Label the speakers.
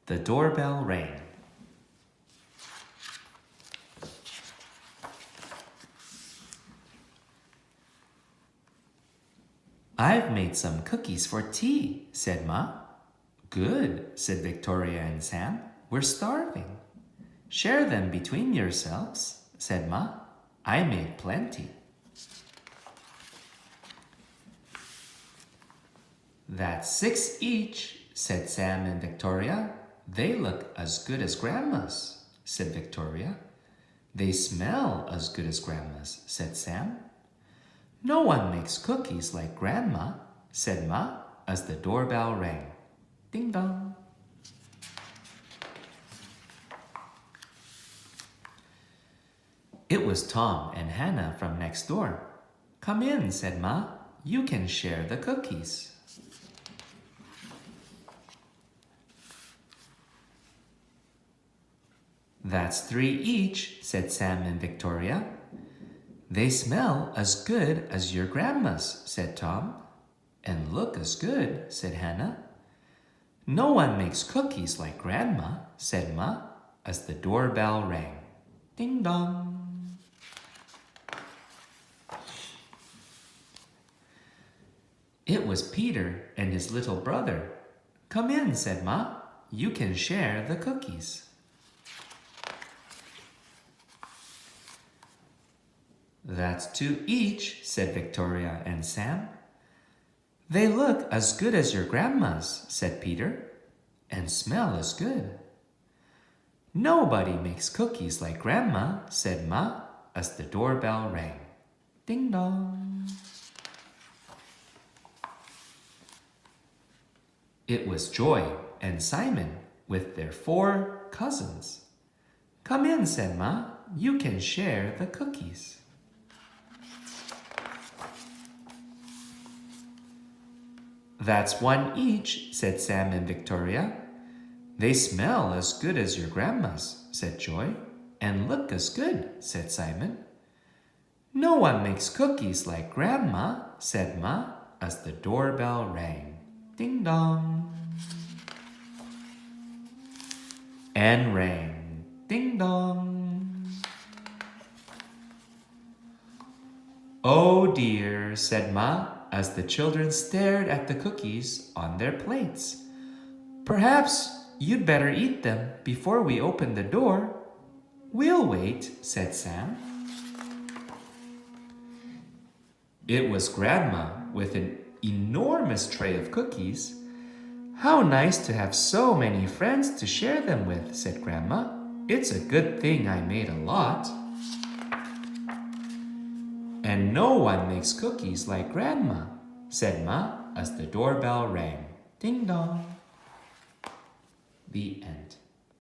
Speaker 1: The doorbell rang. I've made some cookies for tea, said Ma. Good, said Victoria and Sam. We're starving. Share them between yourselves, said Ma. I made plenty. That's 6 each, said Sam and Victoria. They look as good as Grandma's, said Victoria. They smell as good as Grandma's, said Sam. No one makes cookies like Grandma, said Ma as the doorbell rang. Ding dong. It was Tom and Hannah from next door. Come in, said Ma. You can share the cookies. That's 3 each, said Sam and Victoria. They smell as good as your grandma's, said Tom. And look as good, said Hannah. No one makes cookies like Grandma, said Ma, as the doorbell rang. Ding dong. It was Peter and his little brother. Come in, said Ma. You can share the cookies. That's 2 each, said Victoria and Sam. They look as good as your grandma's, said Peter, and smell as good. Nobody makes cookies like Grandma, said Ma, as the doorbell rang. Ding dong. It was Joy and Simon with their 4 cousins. Come in, said Ma. You can share the cookies. That's 1 each, said Sam and Victoria. They smell as good as your grandma's, said Joy. And look as good, said Simon. No one makes cookies like Grandma, said Ma, as the doorbell rang. Ding dong. And rang. Ding dong. Oh dear, said Ma, as the children stared at the cookies on their plates. Perhaps you'd better eat them before we open the door. We'll wait, said Sam. It was Grandma with an enormous tray of cookies. How nice to have so many friends to share them with, said Grandma. It's a good thing I made a lot. And no one makes cookies like Grandma, said Ma as the doorbell rang. Ding dong. The end.